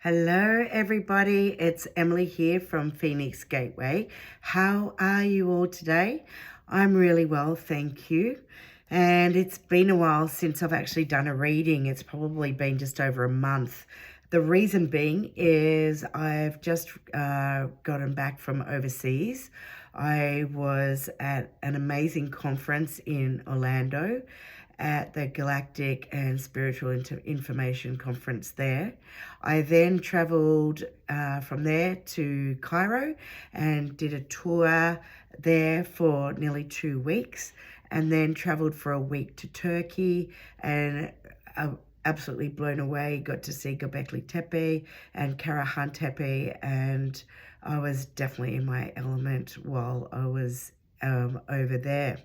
Hello everybody, it's Emily here from Phoenix Gateway. How are you all today? I'm really well, thank you. And it's been a while since I've actually done a reading. It's probably been just over a month. The reason being is I've just gotten back from overseas. I was at an amazing conference in Orlando at the Galactic and Spiritual Information Conference there. I then travelled from there to Cairo and did a tour there for nearly 2 weeks, and then travelled for a week to Turkey, and absolutely blown away. Got to see Göbekli Tepe and Karahan Tepe, and I was definitely in my element while I was over there.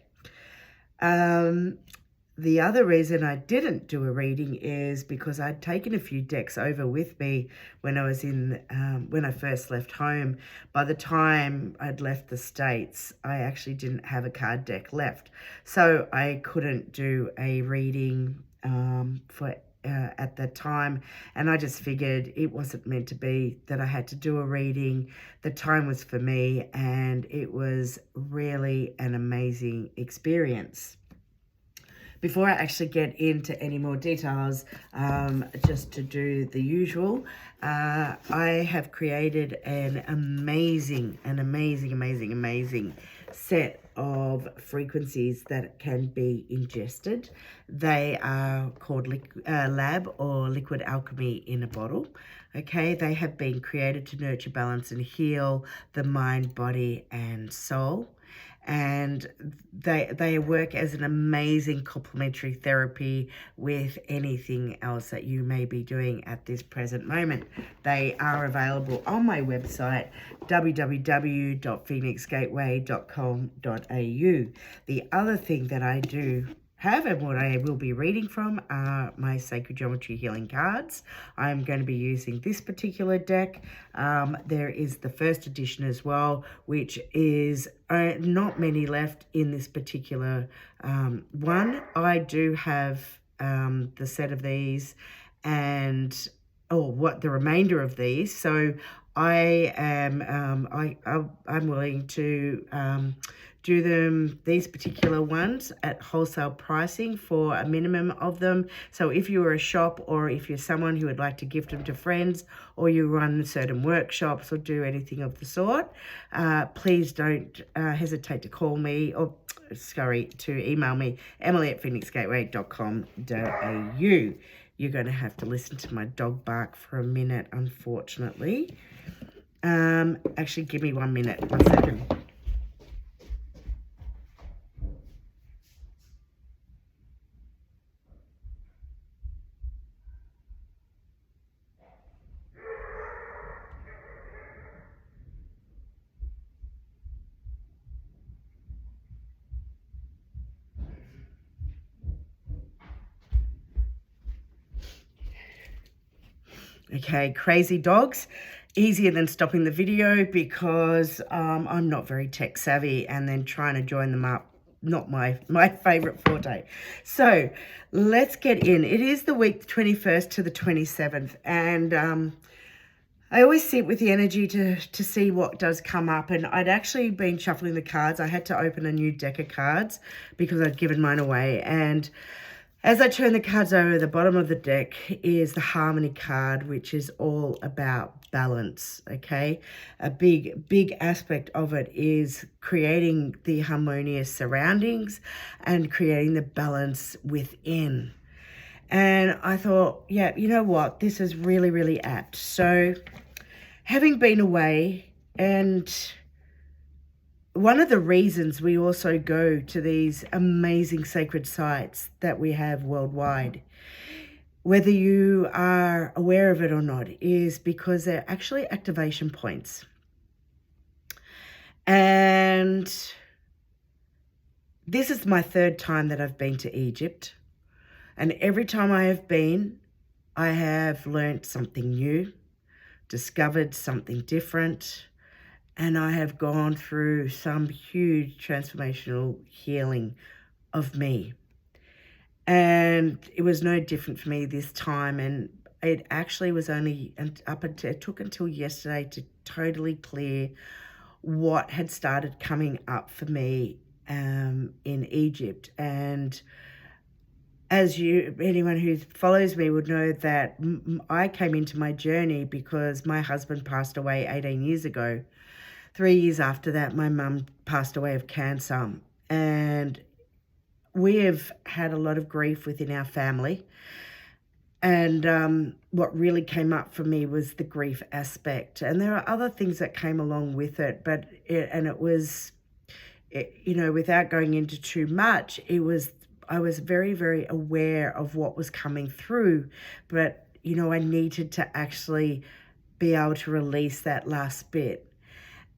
The other reason I didn't do a reading is because I'd taken a few decks over with me when I was when I first left home. By the time I'd left the States, I actually didn't have a card deck left. So I couldn't do a reading at that time, and I just figured it wasn't meant to be that I had to do a reading. The time was for me, and it was really an amazing experience. Before I actually get into any more details, just to do the usual, I have created an amazing set of frequencies that can be ingested. They are called lab or liquid alchemy in a bottle. Okay, they have been created to nurture, balance, and heal the mind, body, and soul. And they work as an amazing complementary therapy with anything else that you may be doing at this present moment. They are available on my website, www.phoenixgateway.com.au. The other thing that I do have and what I will be reading from are my Sacred Geometry Healing cards. I'm going to be using this particular deck. There is the first edition as well, which is not many left in this particular one. I do have the set of these and the remainder of these. So I am I'm willing to do these particular ones at wholesale pricing for a minimum of them. So if you are a shop, or if you're someone who would like to gift them to friends, or you run certain workshops or do anything of the sort, please don't hesitate to call me or to email me, emily@phoenixgateway.com.au. You're going to have to listen to my dog bark for a minute, unfortunately. Actually, give me 1 minute, 1 second. Okay, crazy dogs. Easier than stopping the video because I'm not very tech savvy, and then trying to join them up, not my favorite forte. So let's get in. It is the week 21st to the 27th, and I always sit with the energy to see what does come up. And I'd actually been shuffling the cards. I had to open a new deck of cards because I'd given mine away, and as I turn the cards over, the bottom of the deck is the Harmony card, which is all about balance, okay? A big aspect of it is creating the harmonious surroundings and creating the balance within. And I thought, yeah, you know what? This is really apt. So having been away, and one of the reasons we also go to these amazing sacred sites that we have worldwide, whether you are aware of it or not, is because they're actually activation points. And this is my 3rd time that I've been to Egypt. And every time I have been, I have learnt something new, discovered something different, and I have gone through some huge transformational healing of me. And it was no different for me this time. And it actually was only up until, it took until yesterday to totally clear what had started coming up for me in Egypt. And as anyone who follows me would know, that I came into my journey because my husband passed away 18 years ago. 3 years after that, my mum passed away of cancer. And we have had a lot of grief within our family. And what really came up for me was the grief aspect. And there are other things that came along with it, but it was, without going into too much, I was very, very aware of what was coming through, but, I needed to actually be able to release that last bit.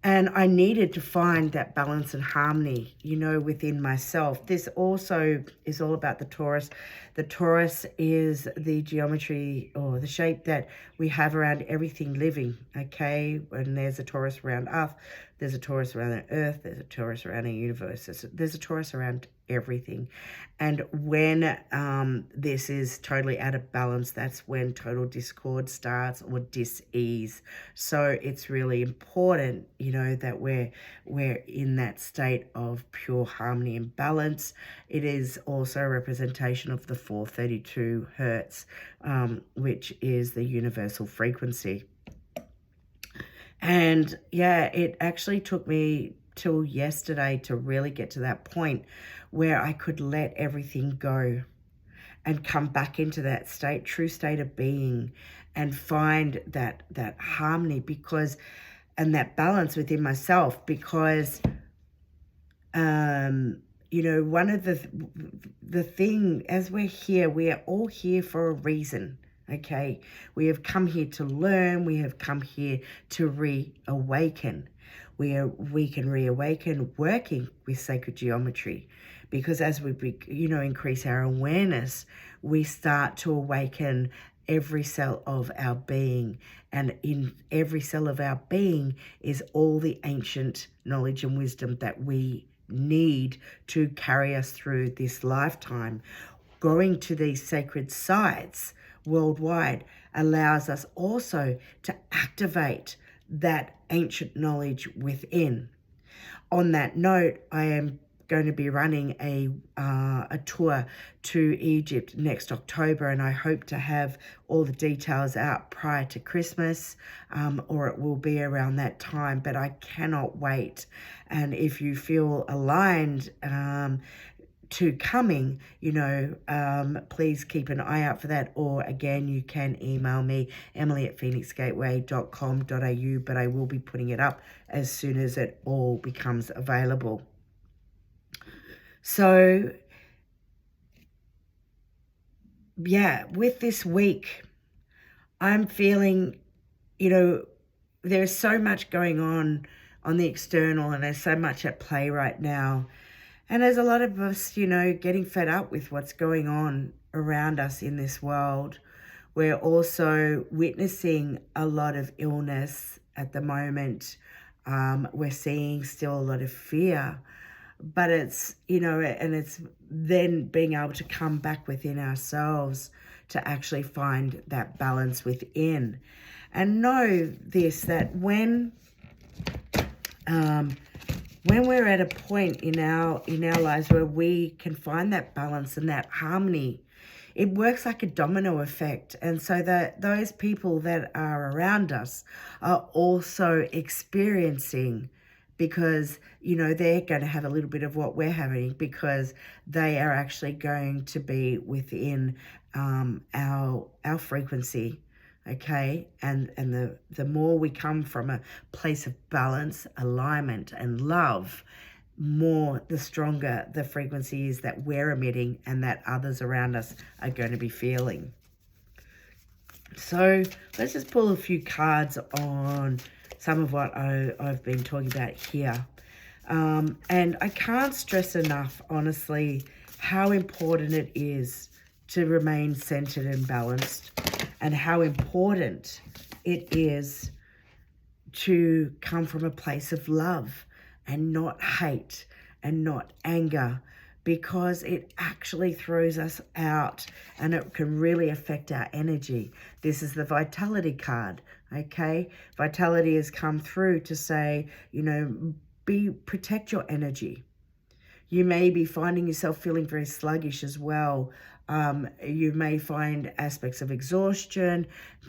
And I needed to find that balance and harmony, within myself. This also is all about the Taurus. The Taurus is the geometry or the shape that we have around everything living, okay? And there's a Taurus around us, there's a Taurus around the earth, there's a Taurus around the universe, there's a Taurus around everything. And when this is totally out of balance, that's when total discord starts, or dis-ease. So it's really important, that we're in that state of pure harmony and balance. It is also a representation of the 432 hertz, which is the universal frequency. And yeah, it actually took me till yesterday to really get to that point where I could let everything go and come back into that true state of being, and find that harmony, and that balance within myself, because one of the thing, as we're here, we are all here for a reason. Okay, we have come here to learn. We have come here to reawaken. We can reawaken working with sacred geometry, because as we increase our awareness, we start to awaken every cell of our being. And in every cell of our being is all the ancient knowledge and wisdom that we need to carry us through this lifetime. Going to these sacred sites worldwide allows us also to activate that ancient knowledge within. On that note, I am going to be running a tour to Egypt next October, and I hope to have all the details out prior to Christmas, or it will be around that time, but I cannot wait. And if you feel aligned to coming, please keep an eye out for that. Or again, you can email me, emily@phoenixgateway.com.au, but I will be putting it up as soon as it all becomes available. So yeah, with this week, I'm feeling, there's so much going on the external, and there's so much at play right now. And there's a lot of us, getting fed up with what's going on around us in this world. We're also witnessing a lot of illness at the moment. We're seeing still a lot of fear. But it's, and it's then being able to come back within ourselves to actually find that balance within. And know this, that when we're at a point in our lives where we can find that balance and that harmony, it works like a domino effect. And so that those people that are around us are also experiencing, because, they're going to have a little bit of what we're having, because they are actually going to be within our frequency. Okay, and the more we come from a place of balance, alignment, and love, the stronger the frequency is that we're emitting and that others around us are going to be feeling. So let's just pull a few cards on some of what I've been talking about here. And I can't stress enough, honestly, how important it is to remain centered and balanced, and how important it is to come from a place of love and not hate and not anger, because it actually throws us out and it can really affect our energy. This is the vitality card, okay? Vitality has come through to say, you know, protect your energy. You may be finding yourself feeling very sluggish as well. You may find aspects of exhaustion,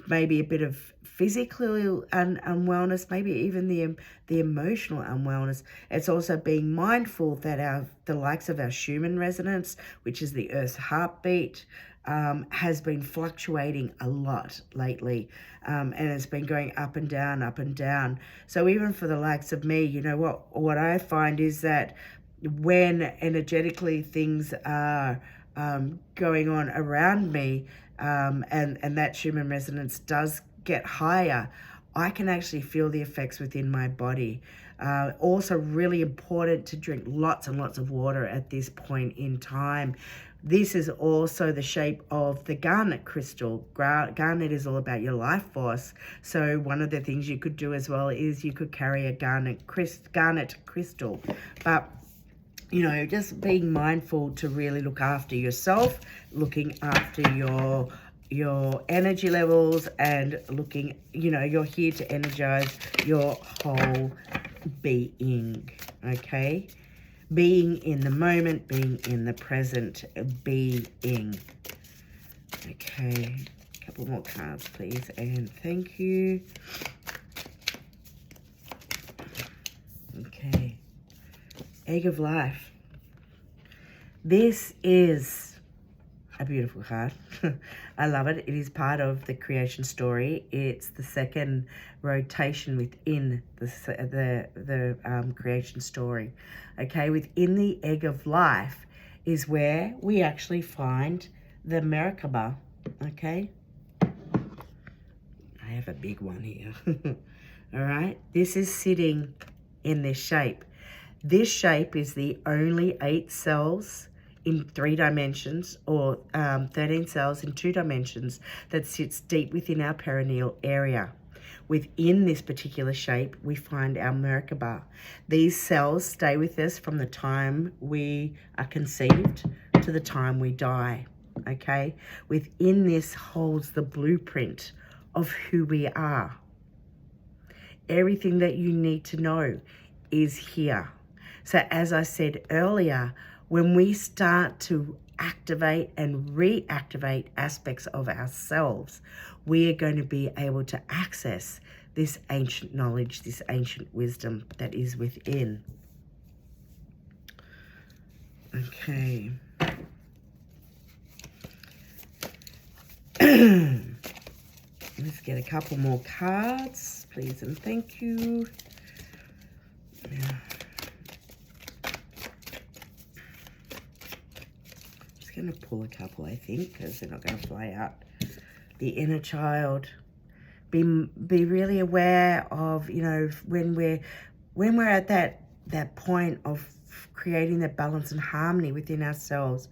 maybe a bit of physical unwellness, maybe even the emotional unwellness. It's also being mindful that the likes of our Schumann resonance, which is the Earth's heartbeat, has been fluctuating a lot lately, and it's been going up and down, up and down. So even for the likes of me, you know, what I find is that when energetically things are going on around me, and that Schumann resonance does get higher, I can actually feel the effects within my body. Also really important to drink lots and lots of water at this point in time. This is also the shape of the garnet crystal. Garnet is all about your life force. So one of the things you could do as well is you could carry a garnet crystal. But you know, just being mindful to really look after yourself, looking after your energy levels, and looking, you know, you're here to energize your whole being, okay? Being in the moment, being in the present, being. Okay, a couple more cards, please, and thank you. Okay. Egg of Life. This is a beautiful card. I love it. It is part of the creation story. It's the second rotation within the creation story. Okay, within the Egg of Life is where we actually find the Merkaba. Okay, I have a big one here. All right, this is sitting in this shape. This shape is the only 8 cells in 3 dimensions, or 13 cells in 2 dimensions, that sits deep within our perineal area. Within this particular shape, we find our Merkaba. These cells stay with us from the time we are conceived to the time we die, okay? Within this holds the blueprint of who we are. Everything that you need to know is here. So as I said earlier, when we start to activate and reactivate aspects of ourselves, we are going to be able to access this ancient knowledge, this ancient wisdom that is within. Okay. Let's get a couple more cards, please and thank you. Yeah. Going to pull a couple, I think, because they're not going to fly out. The inner child. Be really aware of, you know, when we're at that point of creating that balance and harmony within ourselves.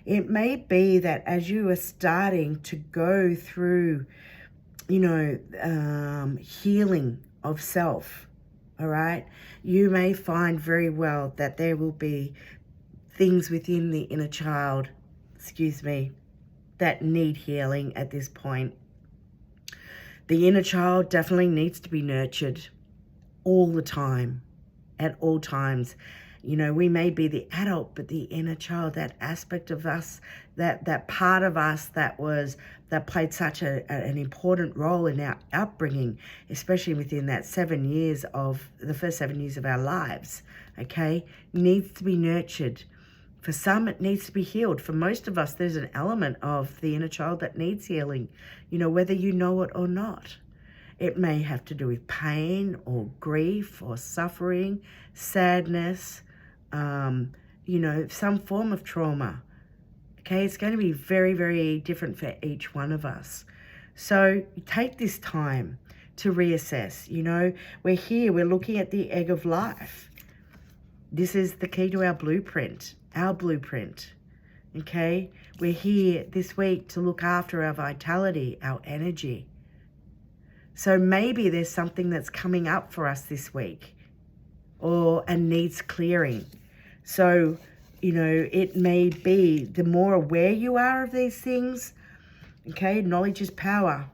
It may be that as you are starting to go through, you know, healing of self, all right, you may find very well that there will be things within the inner child, that need healing at this point. The inner child definitely needs to be nurtured all the time, at all times. You know, we may be the adult, but the inner child, that aspect of us, that part of us that played such an important role in our upbringing, especially within that the first 7 years of our lives, okay, needs to be nurtured. For some, it needs to be healed. For most of us, there's an element of the inner child that needs healing, you know, whether you know it or not. It may have to do with pain or grief or suffering, sadness, you know, some form of trauma. Okay, it's going to be very, very different for each one of us. So take this time to reassess. You know, we're here, we're looking at the Egg of Life. This is the key to our blueprint. Okay, we're here this week to look after our vitality, our energy. So maybe there's something that's coming up for us this week and needs clearing. So You know, it may be the more aware you are of these things, okay, knowledge is power.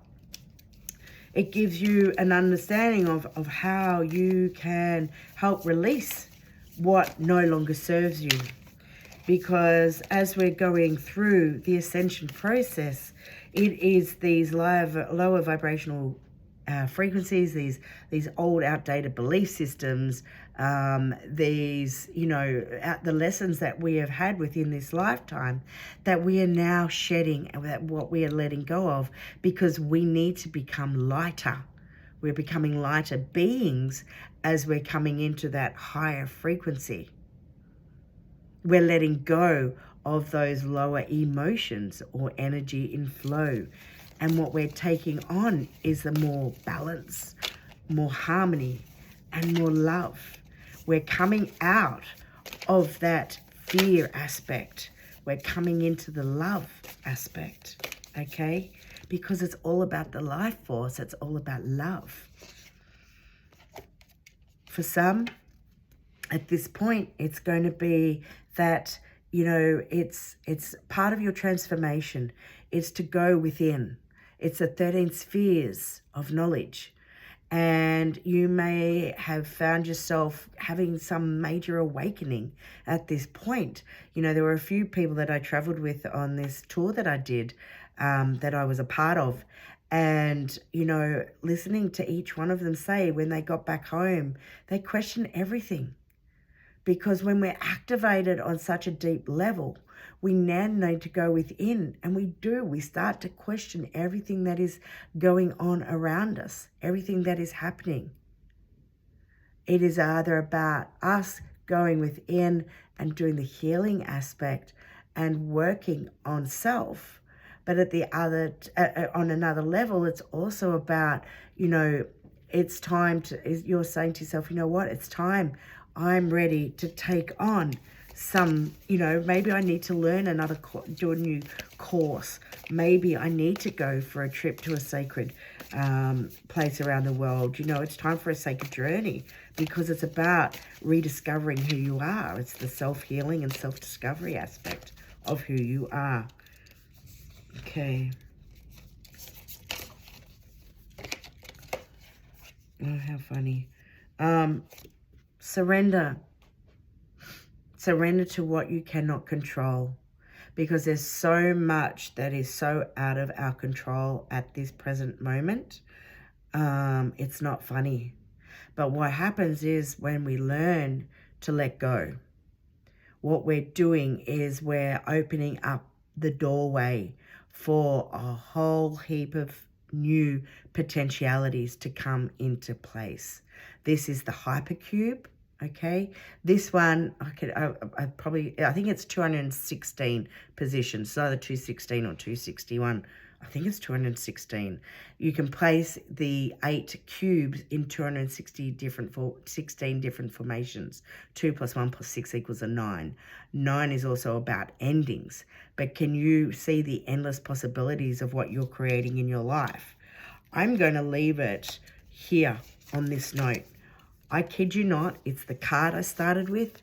It gives you an understanding of how you can help release what no longer serves you. Because as we're going through the ascension process, it is these lower vibrational frequencies, these old outdated belief systems, these, you know, the lessons that we have had within this lifetime that we are now shedding, and what we are letting go of, because we need to become lighter. We're becoming lighter beings as we're coming into that higher frequency. We're letting go of those lower emotions or energy in flow. And what we're taking on is the more balance, more harmony, and more love. We're coming out of that fear aspect. We're coming into the love aspect, okay? Because it's all about the life force. It's all about love. For some, at this point, it's going to be that, you know, it's part of your transformation. It's to go within. It's the 13 spheres of knowledge. And you may have found yourself having some major awakening at this point. You know, there were a few people that I traveled with on this tour that I did, that I was a part of. And, you know, listening to each one of them say when they got back home, they questioned everything. Because when we're activated on such a deep level, we now need to go within, and we start to question everything that is going on around us, everything that is happening. It is either about us going within and doing the healing aspect and working on self, but at the other, on another level, it's also about, you know, it's time to, you're saying to yourself, you know what, it's time. I'm ready to take on some, you know, maybe I need to learn do a new course. Maybe I need to go for a trip to a sacred place around the world. You know, it's time for a sacred journey, because it's about rediscovering who you are. It's the self-healing and self-discovery aspect of who you are. Okay. Oh, how funny. Surrender. Surrender to what you cannot control, because there's so much that is so out of our control at this present moment. It's not funny. But what happens is when we learn to let go, what we're doing is we're opening up the doorway for a whole heap of new potentialities to come into place. This is the hypercube. Okay, this one, I think it's 216 positions. It's either 216 or 261. I think it's 216. You can place the 8 cubes in 16 different formations. 2 plus 1 plus 6 equals a 9. 9 is also about endings. But can you see the endless possibilities of what you're creating in your life? I'm going to leave it here on this note. I kid you not, it's the card I started with.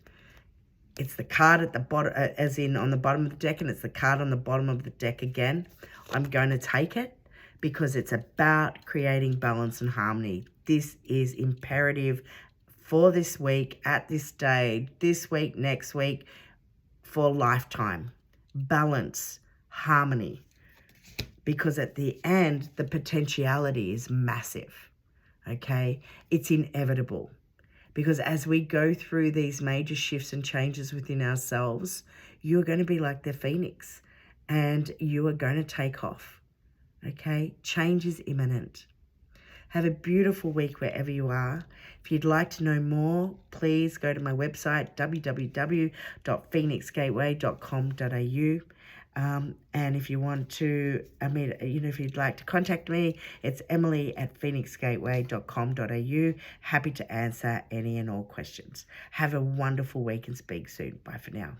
It's the card at the bottom, as in on the bottom of the deck, and it's the card on the bottom of the deck again. I'm going to take it because it's about creating balance and harmony. This is imperative for this week, at this day, this week, next week, for lifetime. Balance, harmony. Because at the end, the potentiality is massive. Okay, it's inevitable, because as we go through these major shifts and changes within ourselves, you're going to be like the phoenix, and you are going to take off. Okay, change is imminent. Have a beautiful week wherever you are. If you'd like to know more, please go to my website, www.phoenixgateway.com.au. And if you want to, if you'd like to contact me, it's emily@phoenixgateway.com.au. Happy to answer any and all questions. Have a wonderful week and speak soon. Bye for now.